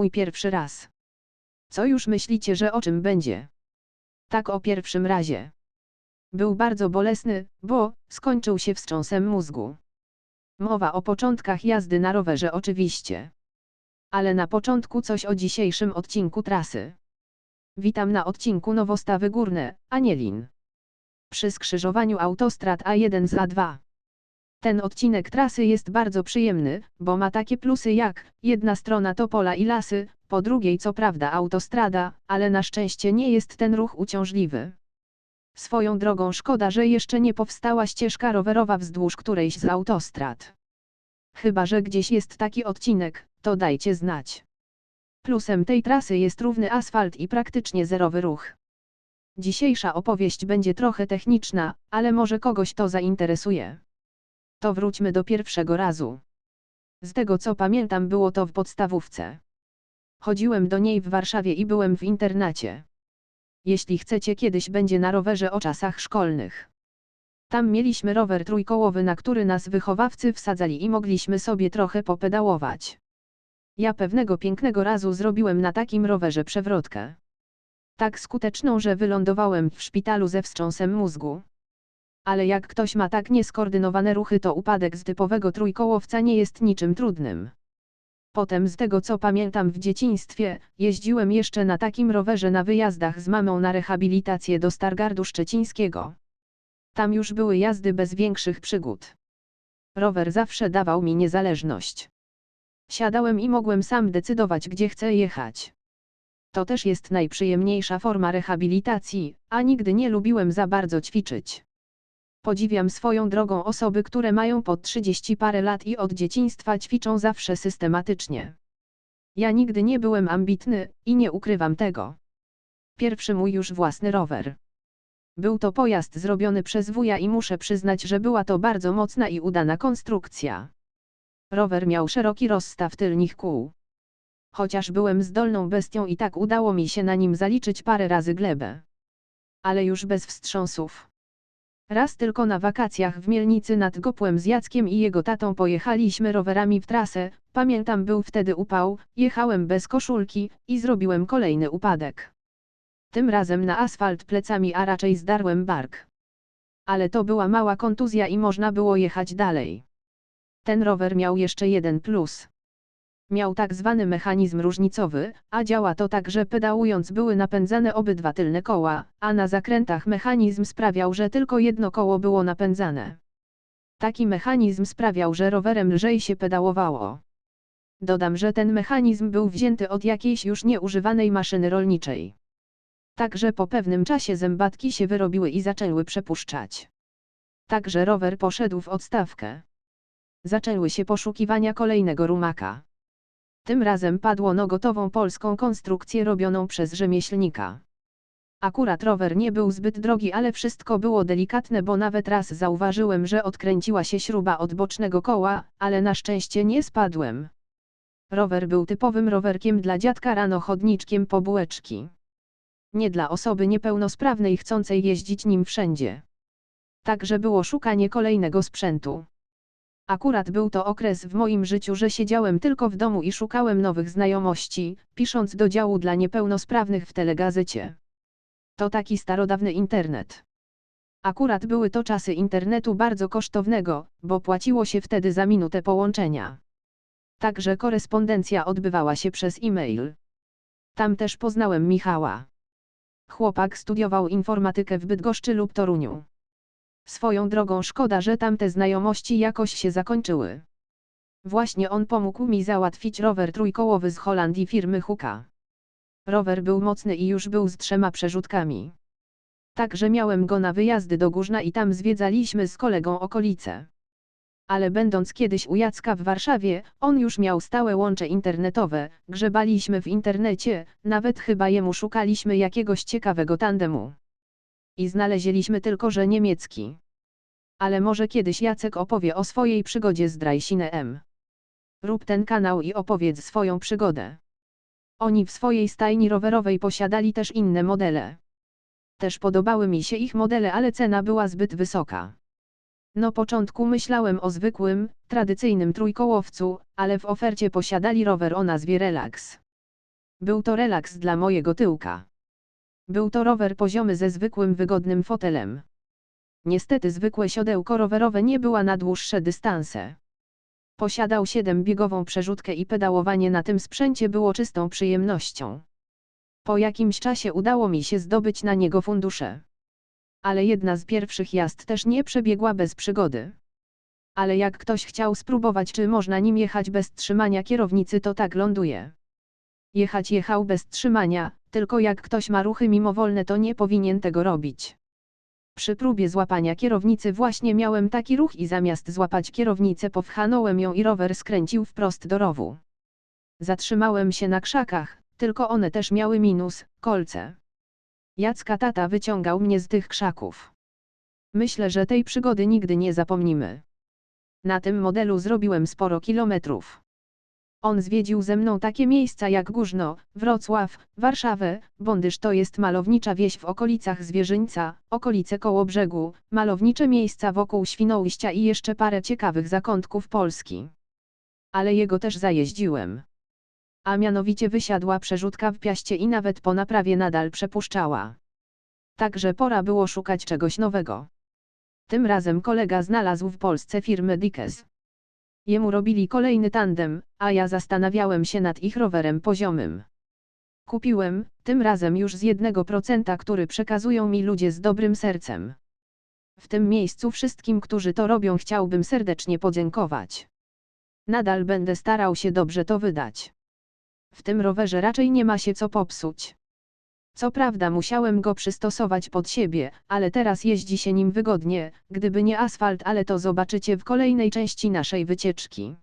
mój pierwszy raz. Co już myślicie, że o czym będzie? Tak, o pierwszym razie. Był bardzo bolesny, bo skończył się wstrząsem mózgu. Mowa o początkach jazdy na rowerze oczywiście. Ale na początku coś o dzisiejszym odcinku trasy. Witam na odcinku Nowostawy Górne, Anielin. Przy skrzyżowaniu autostrad A1 z A2. Ten odcinek trasy jest bardzo przyjemny, bo ma takie plusy jak, jedna strona to pola i lasy, po drugiej co prawda autostrada, ale na szczęście nie jest ten ruch uciążliwy. Swoją drogą szkoda, że jeszcze nie powstała ścieżka rowerowa wzdłuż którejś z autostrad. Chyba że gdzieś jest taki odcinek, to dajcie znać. Plusem tej trasy jest równy asfalt i praktycznie zerowy ruch. Dzisiejsza opowieść będzie trochę techniczna, ale może kogoś to zainteresuje. To wróćmy do pierwszego razu. Z tego co pamiętam, było to w podstawówce. Chodziłem do niej w Warszawie i byłem w internacie. Jeśli chcecie, kiedyś będzie na rowerze o czasach szkolnych. Tam mieliśmy rower trójkołowy, na który nas wychowawcy wsadzali i mogliśmy sobie trochę popedałować. Ja pewnego pięknego razu zrobiłem na takim rowerze przewrotkę. Tak skuteczną, że wylądowałem w szpitalu ze wstrząsem mózgu. Ale jak ktoś ma tak nieskoordynowane ruchy, to upadek z typowego trójkołowca nie jest niczym trudnym. Potem z tego co pamiętam w dzieciństwie, jeździłem jeszcze na takim rowerze na wyjazdach z mamą na rehabilitację do Stargardu Szczecińskiego. Tam już były jazdy bez większych przygód. Rower zawsze dawał mi niezależność. Siadałem i mogłem sam decydować, gdzie chcę jechać. To też jest najprzyjemniejsza forma rehabilitacji, a nigdy nie lubiłem za bardzo ćwiczyć. Podziwiam swoją drogą osoby, które mają po 30 parę lat i od dzieciństwa ćwiczą zawsze systematycznie. Ja nigdy nie byłem ambitny i nie ukrywam tego. Pierwszy mój już własny rower. Był to pojazd zrobiony przez wuja i muszę przyznać, że była to bardzo mocna i udana konstrukcja. Rower miał szeroki rozstaw tylnych kół. Chociaż byłem zdolną bestią i tak udało mi się na nim zaliczyć parę razy glebę. Ale już bez wstrząsów. Raz tylko na wakacjach w Mielnicy nad Gopłem z Jackiem i jego tatą pojechaliśmy rowerami w trasę, pamiętam był wtedy upał, jechałem bez koszulki i zrobiłem kolejny upadek. Tym razem na asfalt plecami, a raczej zdarłem bark. Ale to była mała kontuzja i można było jechać dalej. Ten rower miał jeszcze jeden plus. Miał tak zwany mechanizm różnicowy, a działa to tak, że pedałując były napędzane obydwa tylne koła, a na zakrętach mechanizm sprawiał, że tylko jedno koło było napędzane. Taki mechanizm sprawiał, że rowerem lżej się pedałowało. Dodam, że ten mechanizm był wzięty od jakiejś już nieużywanej maszyny rolniczej. Także po pewnym czasie zębatki się wyrobiły i zaczęły przepuszczać. Także rower poszedł w odstawkę. Zaczęły się poszukiwania kolejnego rumaka. Tym razem padło na gotową polską konstrukcję robioną przez rzemieślnika. Akurat rower nie był zbyt drogi, ale wszystko było delikatne, bo nawet raz zauważyłem, że odkręciła się śruba od bocznego koła, ale na szczęście nie spadłem. Rower był typowym rowerkiem dla dziadka, rano chodniczkiem po bułeczki. Nie dla osoby niepełnosprawnej chcącej jeździć nim wszędzie. Także było szukanie kolejnego sprzętu. Akurat był to okres w moim życiu, że siedziałem tylko w domu i szukałem nowych znajomości, pisząc do działu dla niepełnosprawnych w telegazecie. To taki starodawny internet. Akurat były to czasy internetu bardzo kosztownego, bo płaciło się wtedy za minutę połączenia. Także korespondencja odbywała się przez e-mail. Tam też poznałem Michała. Chłopak studiował informatykę w Bydgoszczy lub Toruniu. Swoją drogą szkoda, że tamte znajomości jakoś się zakończyły. Właśnie on pomógł mi załatwić rower trójkołowy z Holandii firmy Huka. Rower był mocny i już był z 3 przerzutkami. Także miałem go na wyjazdy do Górzna i tam zwiedzaliśmy z kolegą okolice. Ale będąc kiedyś u Jacka w Warszawie, on już miał stałe łącze internetowe, grzebaliśmy w internecie, nawet chyba jemu szukaliśmy jakiegoś ciekawego tandemu. I znaleźliśmy tylko, że niemiecki. Ale może kiedyś Jacek opowie o swojej przygodzie z Draisinem. Rób ten kanał i opowiedz swoją przygodę. Oni w swojej stajni rowerowej posiadali też inne modele. Też podobały mi się ich modele, ale cena była zbyt wysoka. Na początku myślałem o zwykłym, tradycyjnym trójkołowcu, ale w ofercie posiadali rower o nazwie Relax. Był to relaks dla mojego tyłka. Był to rower poziomy ze zwykłym wygodnym fotelem. Niestety zwykłe siodełko rowerowe nie była na dłuższe dystanse. Posiadał 7-biegową przerzutkę i pedałowanie na tym sprzęcie było czystą przyjemnością. Po jakimś czasie udało mi się zdobyć na niego fundusze. Ale jedna z pierwszych jazd też nie przebiegła bez przygody. Ale jak ktoś chciał spróbować, czy można nim jechać bez trzymania kierownicy, to tak ląduje. Jechał bez trzymania, tylko jak ktoś ma ruchy mimowolne, to nie powinien tego robić. Przy próbie złapania kierownicy właśnie miałem taki ruch i zamiast złapać kierownicę powchnąłem ją i rower skręcił wprost do rowu. Zatrzymałem się na krzakach, tylko one też miały kolce. Jacka tata wyciągał mnie z tych krzaków. Myślę, że tej przygody nigdy nie zapomnimy. Na tym modelu zrobiłem sporo kilometrów. On zwiedził ze mną takie miejsca jak Górzno, Wrocław, Warszawę, Bondysz, to jest malownicza wieś w okolicach Zwierzyńca, okolice Kołobrzegu, malownicze miejsca wokół Świnoujścia i jeszcze parę ciekawych zakątków Polski. Ale jego też zajeździłem. A mianowicie wysiadła przerzutka w Piaście i nawet po naprawie nadal przepuszczała. Także pora było szukać czegoś nowego. Tym razem kolega znalazł w Polsce firmę Dickes. Jemu robili kolejny tandem, a ja zastanawiałem się nad ich rowerem poziomym. Kupiłem, tym razem już z 1%, który przekazują mi ludzie z dobrym sercem. W tym miejscu wszystkim, którzy to robią, chciałbym serdecznie podziękować. Nadal będę starał się dobrze to wydać. W tym rowerze raczej nie ma się co popsuć. Co prawda musiałem go przystosować pod siebie, ale teraz jeździ się nim wygodnie, gdyby nie asfalt, ale to zobaczycie w kolejnej części naszej wycieczki.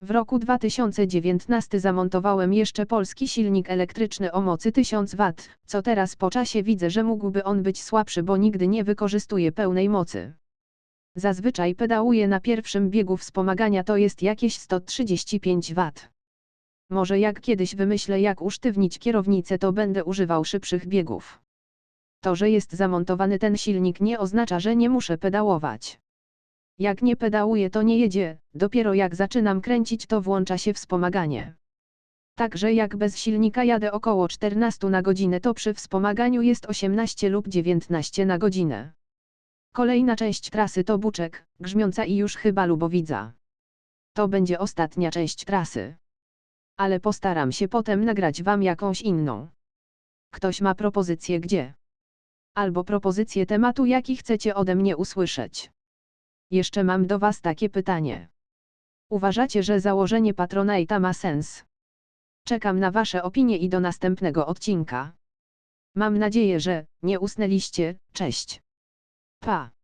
W roku 2019 zamontowałem jeszcze polski silnik elektryczny o mocy 1000 W, co teraz po czasie widzę, że mógłby on być słabszy, bo nigdy nie wykorzystuje pełnej mocy. Zazwyczaj pedałuję na pierwszym biegu wspomagania, to jest jakieś 135 W. Może jak kiedyś wymyślę, jak usztywnić kierownicę, to będę używał szybszych biegów. To, że jest zamontowany ten silnik, nie oznacza, że nie muszę pedałować. Jak nie pedałuję, to nie jedzie, dopiero jak zaczynam kręcić, to włącza się wspomaganie. Także jak bez silnika jadę około 14 na godzinę, to przy wspomaganiu jest 18 lub 19 na godzinę. Kolejna część trasy to Buczek, Grzmiąca i już chyba Lubowidza. To będzie ostatnia część trasy. Ale postaram się potem nagrać wam jakąś inną. Ktoś ma propozycję gdzie? Albo propozycję tematu, jaki chcecie ode mnie usłyszeć. Jeszcze mam do was takie pytanie. Uważacie, że założenie Patronite'a ma sens? Czekam na wasze opinie i do następnego odcinka. Mam nadzieję, że nie usnęliście. Cześć. Pa.